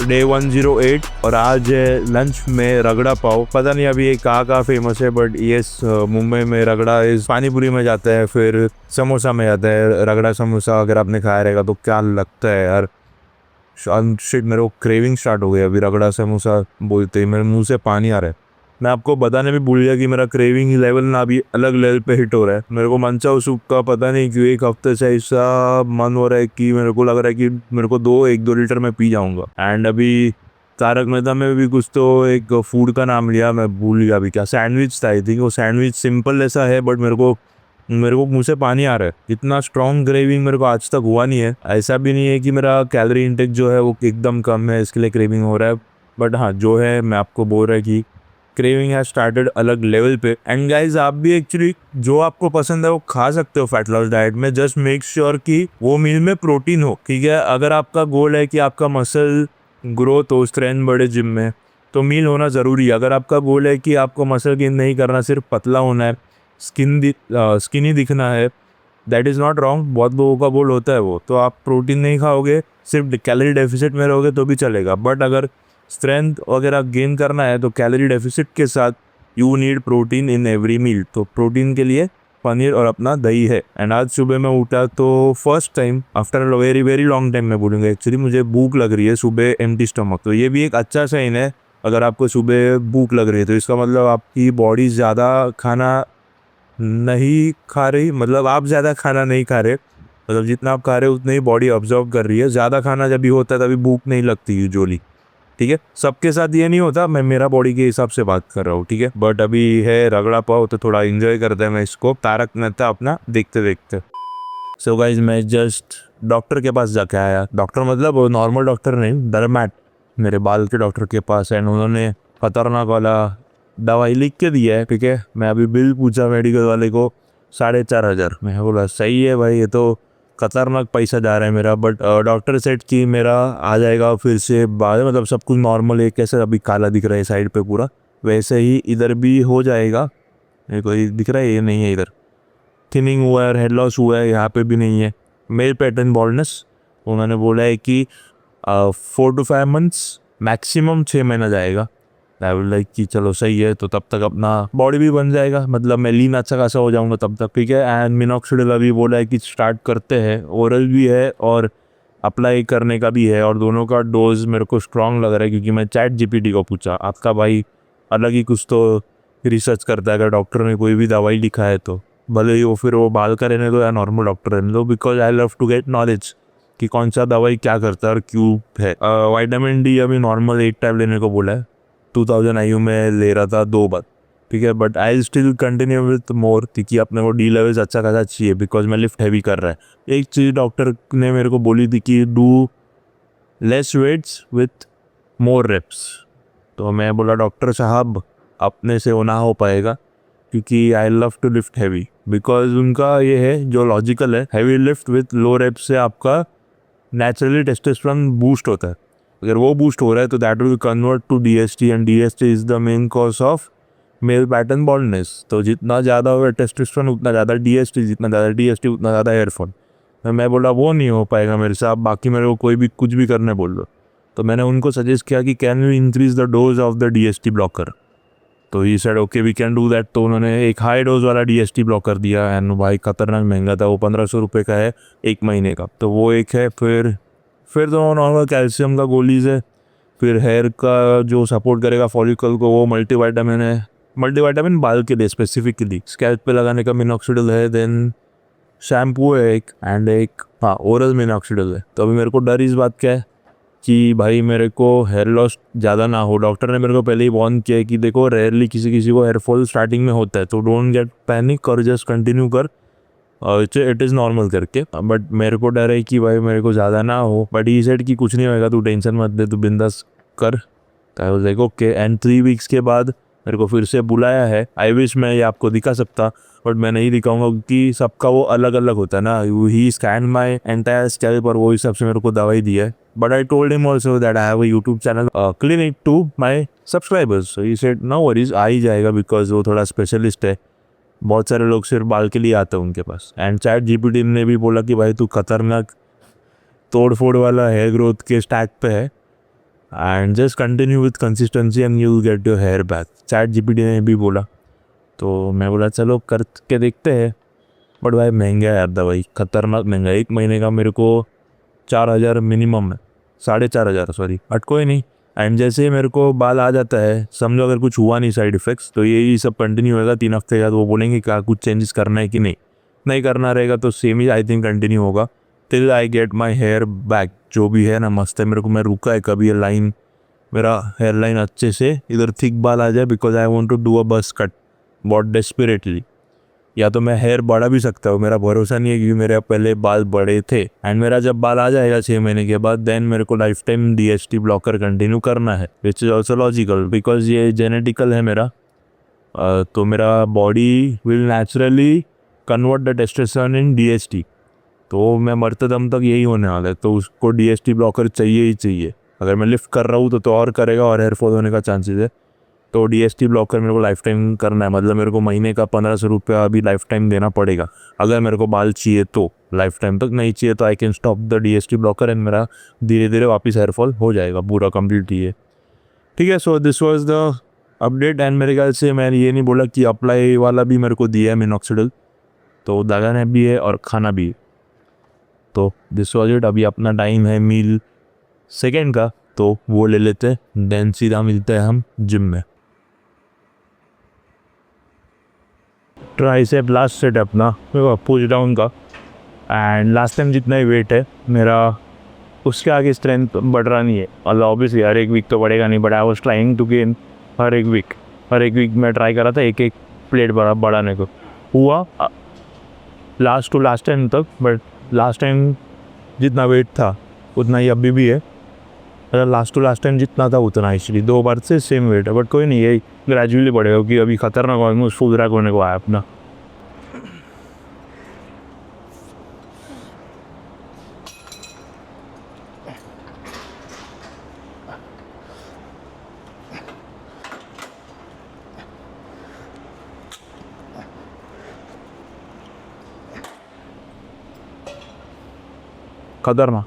Day 108 और आज है लंच में रगड़ा पाव। पता नहीं अभी ये कहाँ फेमस है, बट यस मुंबई में रगड़ा इस पानीपुरी में जाता है, फिर समोसा में जाता है। रगड़ा समोसा अगर आपने खाया रहेगा तो क्या लगता है यार, शिट मेरे को क्रेविंग स्टार्ट हो गई अभी रगड़ा समोसा बोलते ही मेरे मुंह से पानी आ रहा है। मैं आपको बताने भी भूल गया कि मेरा क्रेविंग लेवल ना अभी अलग लेवल पे हिट हो रहा है। मेरे को मनचाओ सूप का पता नहीं क्यों एक हफ्ते से ऐसा मन हो रहा है कि मेरे को लग रहा है कि मेरे को 1-2 लीटर में पी जाऊंगा। एंड अभी तारक मेहता में भी कुछ तो एक फूड का नाम लिया, मैं भूल गया अभी क्या, सैंडविच था आई थिंक। वो सैंडविच सिंपल ऐसा है बट मेरे को मुंह से पानी आ रहा है। इतना स्ट्रॉन्ग क्रेविंग मेरे को आज तक हुआ नहीं है। ऐसा भी नहीं है कि मेरा कैलोरी इंटेक जो है वो एकदम कम है इसके लिए क्रेविंग हो रहा है, बट हाँ जो है मैं आपको बोल रहा है कि क्रेविंग हैज स्टार्टेड अलग लेवल पे। एंड गाइज आप भी एक्चुअली जो आपको पसंद है वो खा सकते हो फैट लॉस डाइट में, जस्ट मेक श्योर कि वो मील में प्रोटीन हो, ठीक है। अगर आपका गोल है कि आपका मसल ग्रोथ हो, स्ट्रेंथ बढ़े जिम में, तो मील होना ज़रूरी है। अगर आपका गोल है कि आपको मसल गेन नहीं करना, सिर्फ पतला होना है, स्किनी दिखना है, दैट इज़ नॉट रॉन्ग, बहुत लोगों का गोल होता है वो, तो आप प्रोटीन नहीं खाओगे, सिर्फ कैलोरी डेफिसिट में रहोगे तो भी चलेगा। बट अगर स्ट्रेंथ वगैरह गेन करना है तो कैलोरी डेफिसिट के साथ you need protein in every meal. तो प्रोटीन के लिए पनीर और अपना दही है। एंड आज सुबह मैं उठा तो first time after very very long time मैं बोलूँगा एक्चुअली मुझे भूख लग रही है सुबह एम्प्टी स्टमक। तो ये भी एक अच्छा साइन है, अगर आपको सुबह भूख लग रही है तो इसका मतलब आपकी बॉडी ज़्यादा खाना नहीं खा रही, मतलब आप ज़्यादा खाना नहीं खा रहे, मतलब जितना आप खा रहे हो उतना ही बॉडी ऑब्जर्व कर रही है। ज़्यादा खाना जब भी होता है तभी भूख नहीं लगती यूजुअली, ठीक है। सबके साथ ये नहीं होता, मैं मेरा बॉडी के हिसाब से बात कर रहा हूँ, ठीक है। बट अभी है रगड़ा पाव तो थोड़ा एंजॉय करते हैं मैं इसको, तारक मेहता अपना देखते देखते। सो गाइज मैं जस्ट डॉक्टर के पास जाके आया। डॉक्टर मतलब नॉर्मल डॉक्टर नहीं, डरमैट, मेरे बाल के डॉक्टर के पास। एंड उन्होंने खतरनाक वाला दवाई लिख के दिया है, ठीक है। मैं अभी बिल पूछा मेडिकल वाले को 4,500। मैं बोला सही है भाई, ये तो खतरनाक पैसा जा रहा है मेरा। बट डॉक्टर सेट कि मेरा आ जाएगा फिर से बाल, मतलब सब कुछ नॉर्मल है, कैसे अभी काला दिख रहा है साइड पे पूरा, वैसे ही इधर भी हो जाएगा। मेरे को दिख रहा है ये नहीं है, इधर थिनिंग हुआ है, हेड लॉस हुआ है, यहाँ पे भी नहीं है। मेल पैटर्न बॉल्डनेस उन्होंने बोला है कि 4 to 5 months, मैक्सिमम 6 महीना जाएगा। आई विल लाइक कि चलो सही है, तो तब तक अपना बॉडी भी बन जाएगा, मतलब मैं लीन अच्छा खासा हो जाऊंगा तब तक, ठीक है। एंड मिनॉक्सिडिल अभी बोला है कि स्टार्ट करते हैं, ओरल भी है और अप्लाई करने का भी है, और दोनों का डोज मेरे को स्ट्रांग लग रहा है क्योंकि मैं चैट जीपीटी को पूछा। आपका भाई अलग ही कुछ तो रिसर्च करता है, अगर डॉक्टर ने कोई भी दवाई लिखा है तो भले ही वो फिर वो बाल का रहने दो या नॉर्मल डॉक्टर रहने दो, because I love to get knowledge कि कौन सा दवाई क्या करता है और क्यों है। विटामिन डी अभी नॉर्मल 1 टाइप लेने को बोला है, 2000 IU में ले रहा था 2 बार, ठीक है। But I still continue with more, क्योंकि अपने को डी लेवल्स अच्छा खासा चाहिए, बिकॉज मैं लिफ्ट हैवी कर रहा है। एक चीज़ डॉक्टर ने मेरे को बोली थी कि do less weights with more reps. तो मैं बोला डॉक्टर साहब अपने से वो ना हो पाएगा, क्योंकि I love to lift heavy, because उनका ये है जो लॉजिकल है, heavy lift with low reps से आपका नेचुरली टेस्टोस्टेरोन बूस्ट होता है। अगर वो बूस्ट हो रहा है तो that will convert to DST, and DST is the main cause of male pattern baldness. तो जितना ज़्यादा होगा टेस्टोस्टेरोन उतना ज़्यादा DST, जितना ज़्यादा DST उतना ज़्यादा हेयरफॉल। मैं बोला वो नहीं हो पाएगा मेरे से, आप बाकी मेरे को कोई भी कुछ भी करने बोल दो। तो मैंने उनको सजेस्ट किया कि can you increase the dose of the DST blocker. तो he said okay we can do that. तो उन्होंने एक हाई डोज वाला DST ब्लॉकर दिया, एंड भाई खतरनाक महंगा था वो, 1500 रुपये का है 1 महीने का। तो वो एक है। फिर तो नॉर्मल कैल्शियम का गोलीज है। फिर हेयर का जो सपोर्ट करेगा फॉलिकल को, वो मल्टीविटामिन है। मल्टीविटामिन बाल के लिए स्पेसिफिकली, स्कैल्प पे लगाने का मिनॉक्सिडिल है। देन शैम्पू है एक, एंड एक हाँ ओरल मिनॉक्सिडिल है। तो अभी मेरे को डर इस बात का है कि भाई मेरे को हेयर लॉस ज़्यादा ना हो। डॉक्टर ने मेरे को पहले ही वार्न किया है कि देखो रेयरली किसी किसी को हेयरफॉल स्टार्टिंग में होता है, तो डोंट गेट पैनिक और जस्ट कंटिन्यू कर, इट इज़ नॉर्मल करके। बट मेरे को डर है कि भाई मेरे को ज़्यादा ना हो। बट ही सेड कि कुछ नहीं होएगा, तू टेंशन मत दे, तू बिंदास कर। I was like okay. And 3 weeks के बाद मेरे को फिर से बुलाया है। आई विश मैं ये आपको दिखा सकता, बट मैं नहीं दिखाऊंगा क्योंकि सबका वो अलग अलग होता है ना। He scan my entire scalp और वो हिसाब से मेरे को दवाई दी है। But I told him also that I have a YouTube channel clinic to my subscribers. He said no worries, आ ही जाएगा, बिकॉज वो थोड़ा स्पेशलिस्ट है। बहुत सारे लोग सिर्फ बाल के लिए आते हैं उनके पास। एंड चैट जीपीटी ने भी बोला कि भाई तू खतरनाक तोड़ फोड़ वाला हेयर ग्रोथ के स्टैक पे है, and just continue with consistency and you get your hair back. ChatGPT ने भी बोला, तो मैं बोला चलो करके देखते हैं। बट भाई महंगा है यार दवाई, खतरनाक महंगा है। 1 महीने का मेरे को 4,000 मिनिमम है, 4,500 सॉरी, बट कोई नहीं। एंड जैसे मेरे को बाल आ जाता है, समझो अगर कुछ हुआ नहीं साइड इफ़ेक्ट्स, तो यही सब कंटिन्यू होगा 3 हफ्ते के बाद। वो बोलेंगे क्या कुछ चेंजेस करना है कि नहीं करना रहेगा तो सेम ही आई थिंक कंटिन्यू होगा till I get my hair back. जो भी है ना मस्त है। मेरे को मैं रुका है कभी ये लाइन, मेरा हेयर लाइन अच्छे से इधर थिक बाल आ जाए, because I want to do a buzz cut बहुत डेस्परेटली। या तो मैं हेयर बढ़ा भी सकता हूँ, मेरा भरोसा नहीं है क्योंकि मेरे पहले बाल बड़े थे। एंड मेरा जब बाल आ जाएगा 6 महीने के बाद, देन मेरे को life time DHT blocker continue करना है, which is also logical because ये जेनेटिकल है मेरा। तो मेरा body will naturally convert the testosterone in DHT। तो मैं मरते दम तक यही होने वाला है, तो उसको DHT ब्लॉकर चाहिए ही चाहिए। अगर मैं लिफ्ट कर रहा हूँ तो और करेगा और हेयर फॉल होने का चांसेस है। तो DHT ब्लॉकर मेरे को लाइफ टाइम करना है, मतलब मेरे को महीने का 1,500 रुपया अभी लाइफ टाइम देना पड़ेगा अगर मेरे को बाल चाहिए तो। लाइफ टाइम तक नहीं चाहिए तो I can stop the DHT blocker and मेरा धीरे धीरे वापस हेयर फॉल हो जाएगा पूरा कंप्लीट ही है। ठीक है, so this was the update. And मेरे ख्याल से मैंने ये नहीं बोला कि अप्लाई वाला भी मेरे को दिया है मिनॉक्सिडिल, तो दागाने भी है और खाना भी है। तो दिस वाज इट। अभी अपना टाइम है मील सेकेंड का, तो वो ले लेते हैं, देन सीधा मिलते हैं हम जिम में। ट्राइसेप लास्ट सेट अपना पुश डाउन का, एंड लास्ट टाइम जितना ही वेट है मेरा उसके आगे स्ट्रेंथ बढ़ रहा नहीं है। मतलब ऑब्वियसली हर एक वीक तो बढ़ेगा नहीं, but I was trying to gain हर एक वीक मैं ट्राई कर रहा था एक प्लेट बढ़ाने को। हुआ लास्ट टाइम तक, बट लास्ट टाइम जितना वेट था उतना ही अभी भी है। मतलब लास्ट टाइम जितना था उतना, एक्चुअली 2 बार से सेम वेट है, बट कोई नहीं, यही ग्रेजुअली बढ़ेगा क्योंकि अभी खतरनाक ऑलमोस्ट फुल रैक होने को आया अपना। खतरनाक।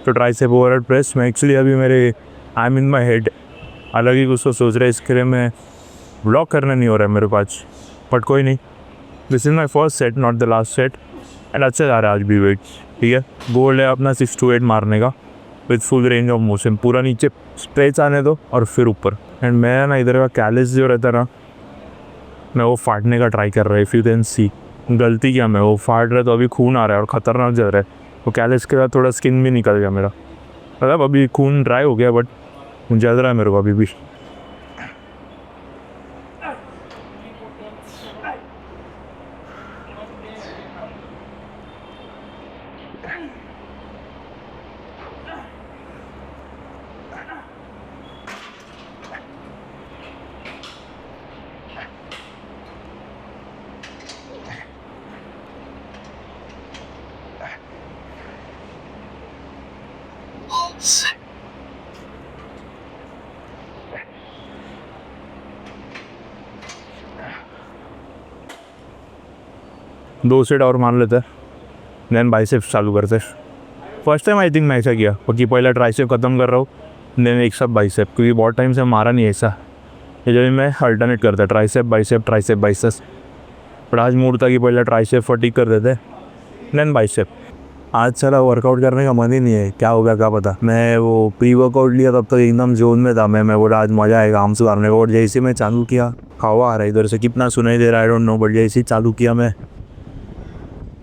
तो ट्राइसेप ओवरहेड प्रेस में एक्चुअली अभी मेरे I am in my head, अलग ही कुछ तो सोच रहे, इसके लिए मैं ब्लॉक करना नहीं हो रहा है मेरे पास, बट कोई नहीं। This is my first set, not the last set, and अच्छा जा रहा है आज भी वेट। ठीक है, गोल है अपना 6 to 8 मारने का with full range of motion. पूरा नीचे स्ट्रेच आने दो और फिर ऊपर। एंड मैं ना इधर का कैलिस जो रहता है ना, मैं वो फाटने का ट्राई कर रहा है। इफ़ यू कैन सी गलती क्या, मैं वो फाट रहा है तो अभी खून आ रहा है और ख़तरनाक जल रहा है। वो कैलिस के बाद थोड़ा स्किन भी निकल गया मेरा, मतलब अभी खून ड्राई हो गया, बट जल रहा है मेरे को अभी भी। दो सेट और मान लेते हैं, देन बाइसेप्स चालू करते हैं। फर्स्ट टाइम आई थिंक मैं ऐसा किया, क्योंकि पहला ट्राइसेप ख़त्म कर रहा हूँ, देन एक साथ बाइसेप, क्योंकि बहुत टाइम से मारा नहीं ऐसा। ये जो मैं अल्टरनेट करता ट्राइसेप बाइसेप्स। पर आज मूड था कि पहले ट्राइसेप फटीक कर देते, देन बाइसेप। आज चला वर्कआउट करने का मन ही नहीं है, क्या हो गया क्या पता। मैं वो प्री वर्कआउट लिया तब तक एकदम जोन में था मैं बोला आज मज़ा आएगा आम सुधारने को। और जैसे मैं चालू किया, हवा आ रहा है इधर से, कितना सुनाई दे रहा है आई डोंट नो, बट जैसे ही चालू किया मैं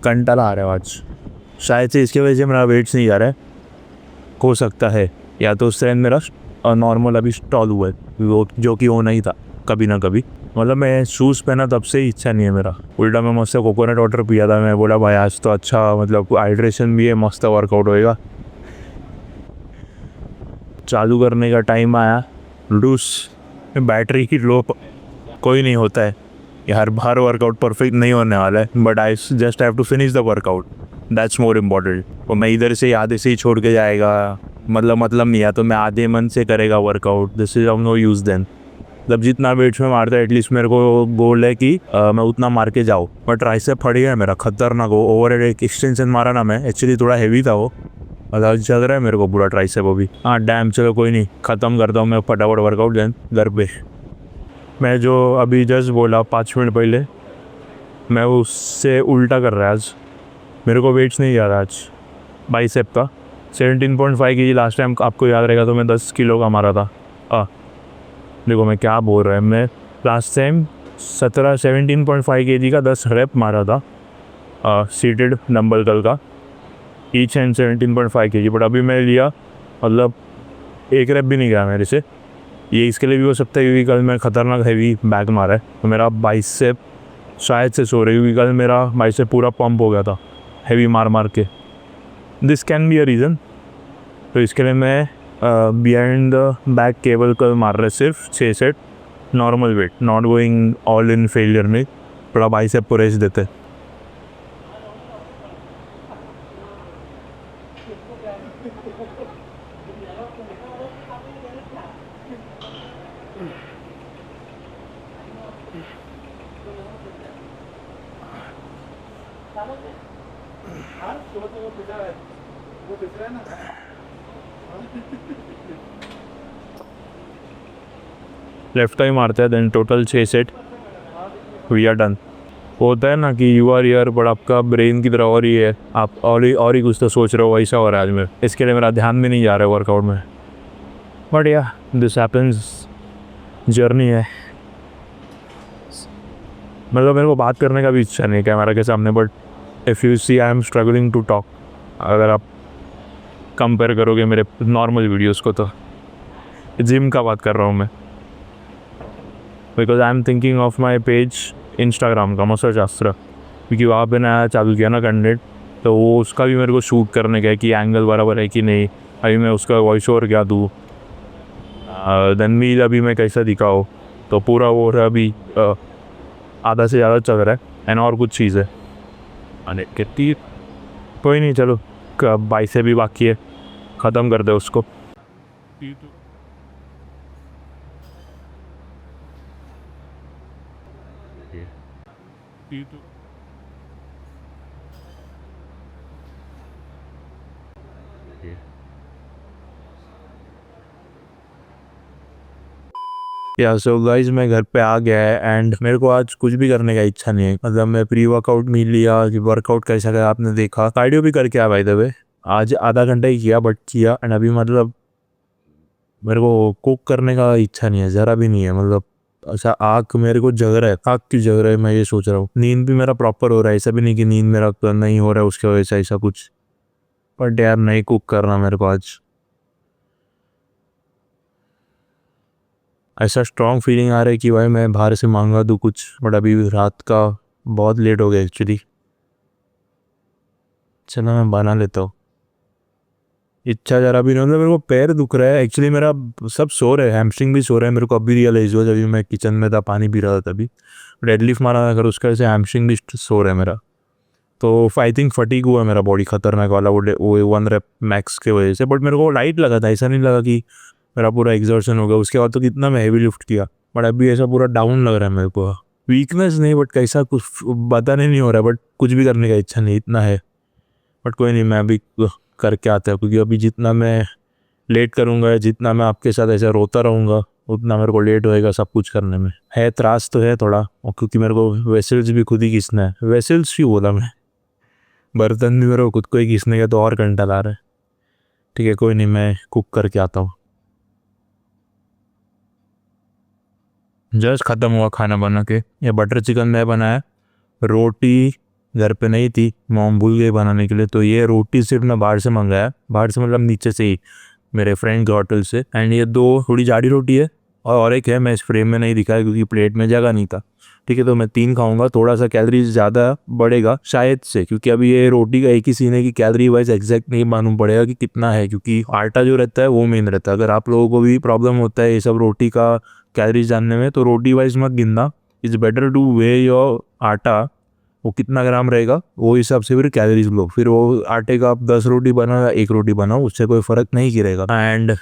कंटाला आ रहा है आज। शायद से इसकी वजह से मेरा वेट्स नहीं जा रहा है, हो सकता है, या तो स्ट्रेंथ मेरा नॉर्मल अभी स्टॉल हुआ है, वो जो कि होना ही था कभी ना कभी। मतलब मैं शूज़ पहना तब से ही इच्छा नहीं है मेरा, उल्टा मैं मस्त कोकोनट वाटर पिया था। मैं बोला भाई आज तो अच्छा, मतलब हाइड्रेशन भी है, मस्त वर्कआउट होएगा। चालू करने का टाइम आया, लूस बैटरी की लो, कोई नहीं होता है हर बार वर्कआउट परफेक्ट नहीं होने वाला है, but I just have to finish the workout, that's more important. और मैं इधर से आधे से ही छोड़ के जाएगा, मतलब नहीं है, तो मैं आधे मन से करेगा workout, this is of no use then. जब जितना वेट्स में मारता है एटलीस्ट मेरे को गोल है कि मैं उतना मार के जाऊँ। बट ट्राइसेप फट गया मेरा खतरनाक, ओवर हेड एक एक्सटेंशन मारा ना मैं, एक्चुअली थोड़ा हैवी था वो, मतलब चल रहा है मेरे को पूरा ट्राइसेप अभी। हाँ डैम, चलो कोई नहीं, ख़त्म करता हूँ मैं फटाफट वर्कआउट देन घर पे। मैं जो अभी जस्ट बोला 5 मिनट पहले, मैं उससे उल्टा कर रहा है आज। मेरे को वेट्स नहीं याद आज बाइसेप का। 17.5 kg लास्ट टाइम, आपको याद रहेगा तो मैं 10 किलो का मारा था। देखो मैं क्या बोल रहा है, मैं लास्ट टाइम 17.5 kg का 10 रेप मारा था सीटेड डंबल कल का, ईच एंड 17.5 kg। बट अभी मैं लिया मतलब एक रेप भी नहीं गया मेरे से। ये इसके लिए भी हो सकता है क्योंकि कल मैं ख़तरनाक हैवी बैग मारा है, तो मेरा बाइसेप शायद से सो रही, क्योंकि कल मेरा बाइसेप पूरा पंप हो गया था हैवी मार मार के। This can be a reason. तो इसके लिए मैं बिहाइंड द बैक केबल कल मार रहे, सिर्फ 6 set normal weight, not going all in failure में, थोड़ा बाइसेप को रेस्ट देते। लेफ्ट का ही मारते हैं, then total 6 set, we are done. होता है ना कि यू आर ईयर बट आपका ब्रेन की तरह और ही है, आप और ही कुछ तो सोच रहे हो, वैसा हो रहा है आज में। इसके लिए मेरा ध्यान भी नहीं जा रहा है वर्कआउट में। बट या दिस हैपेंस, जर्नी है। मतलब मेरे को बात करने का भी इच्छा नहीं है कैमरा के सामने, but if you see I am struggling to talk, अगर आप कंपेयर करोगे मेरे नॉर्मल वीडियोस को, तो जिम का बात कर रहा हूँ मैं। Because I am thinking of my page Instagram का, मसल शास्त्र, क्योंकि वहाँ पे नया चालू किया ना कंटेंट, तो वो उसका भी मेरे को शूट करने का है कि एंगल बराबर है कि नहीं, अभी मैं उसका वॉइस ओवर क्या दूँ, देन मील अभी मैं कैसा दिखाऊँ, तो पूरा वो अभी आधा से ज़्यादा चल रहा है। एंड और कुछ चीज़ है आने कितनी, कोई नहीं, चलो बाई से भी बाकी है, ख़त्म कर दे उसको। या सो गाइज मैं घर पे आ गया है एंड मेरे को आज कुछ भी करने का इच्छा नहीं है। मतलब मैं प्री वर्कआउट मिल लिया, वर्कआउट कैसा गया आपने देखा, कार्डियो भी करके आया बाय द वे, आज आधा घंटा ही किया बट किया। एंड अभी मतलब मेरे को कुक करने का इच्छा नहीं है, ज़रा भी नहीं है। मतलब ऐसा आँख मेरे को जग रहा है, आँख क्यों जग रहा है मैं ये सोच रहा हूँ। नींद भी मेरा प्रॉपर हो रहा है, ऐसा भी नहीं कि नींद मेरा नहीं हो रहा है उसके वजह से ऐसा कुछ। बट यार नहीं कुक करना मेरे को आज, ऐसा स्ट्रॉन्ग फीलिंग आ रहा है कि भाई मैं बाहर से मांगा दूँ कुछ। बट अभी रात का बहुत लेट हो गया एक्चुअली, चलो मैं बना लेता हूँ। इच्छा जरा भी नहीं, मतलब मेरे को पैर दुख रहा है एक्चुअली, मेरा सब सो रहे हैं, हैमस्ट्रिंग भी सो रहे हैं। मेरे को अभी रियलाइज हुआ जब मैं किचन में था, पानी पी रहा था तभी, डेडलिफ्ट मारा अगर उसका वजह से हैमस्ट्रिंग भी सो रहा है मेरा। तो आई थिंक फटीक हुआ मेरा बॉडी खतरनाक वाला, वो 1 रेप मैक्स के वजह से। बट मेरे को लाइट लगा था, ऐसा नहीं लगा कि मेरा पूरा एग्जर्शन हो गया। उसके बाद तो कितना मैं हैवी लिफ्ट किया, बट अभी ऐसा पूरा डाउन लग रहा है मेरे को। वीकनेस नहीं बट कैसा कुछ बताने नहीं हो रहा है, बट कुछ भी करने का इच्छा नहीं, इतना है। बट कोई नहीं, मैं अभी करके आता हूँ, क्योंकि अभी जितना मैं लेट करूँगा, जितना मैं आपके साथ ऐसा रोता रहूँगा, उतना मेरे को लेट होएगा सब कुछ करने में। है त्रास तो है थोड़ा, और क्योंकि मेरे को वेसल्स भी खुद ही घिसना है। वेसल्स क्यों बोला मैं, बर्तन भी मेरे को खुद को ही घिसने का, तो और घंटा ला रहा है। ठीक है कोई नहीं, मैं कुक करके आता हूँ। जस्ट ख़त्म हुआ खाना बना के। ये बटर चिकन मैं बनाया, रोटी घर पे नहीं थी, मॉम भूल गई बनाने के लिए, तो ये रोटी सिर्फ मैं बाहर से मंगाया, बाहर से मतलब नीचे से ही, मेरे फ्रेंड के होटल से। एंड ये 2 थोड़ी जाड़ी रोटी है, और एक है मैं इस फ्रेम में नहीं दिखाया क्योंकि प्लेट में जगह नहीं था। ठीक है, तो मैं 3 खाऊंगा, थोड़ा सा कैलोरीज ज़्यादा बढ़ेगा शायद से, क्योंकि अभी ये रोटी का एक ही सीन है कि कैलोरी वाइज एग्जैक्ट नहीं मालूम पड़ेगा कि कितना है, क्योंकि आटा जो रहता है वो मेन रहता है। अगर आप लोगों को भी प्रॉब्लम होता है ये सब रोटी का कैलोरीज जानने में, तो रोटी वाइज मत गिनना, is better two way your आटा, वो कितना ग्राम रहेगा वो हिसाब से फिर कैलोरीज लो। फिर वो आटे का आप 10 रोटी बनाओ या 1 रोटी बनाओ, उससे कोई फ़र्क नहीं गिरेगा। एंड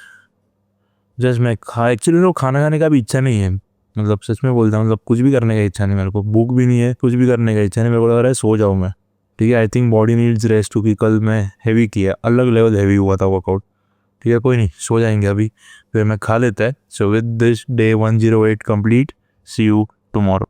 जस्ट मैं एक्चुअली मेरे को खाना खाने का भी इच्छा नहीं है, मतलब सच में बोलता हूँ, मतलब कुछ भी करने का इच्छा नहीं, मेरे को भूख भी नहीं है, कुछ भी करने का इच्छा नहीं, मेरे को लग रहा है सो जाऊँ मैं। ठीक है। I think body needs rest, क्योंकि कल मैं हैवी किया, अलग लेवल हैवी हुआ था वर्कआउट। ठीक है, कोई नहीं, सो जाएंगे अभी, फिर मैं खा लेता है। So with this day 108 complete, see you tomorrow.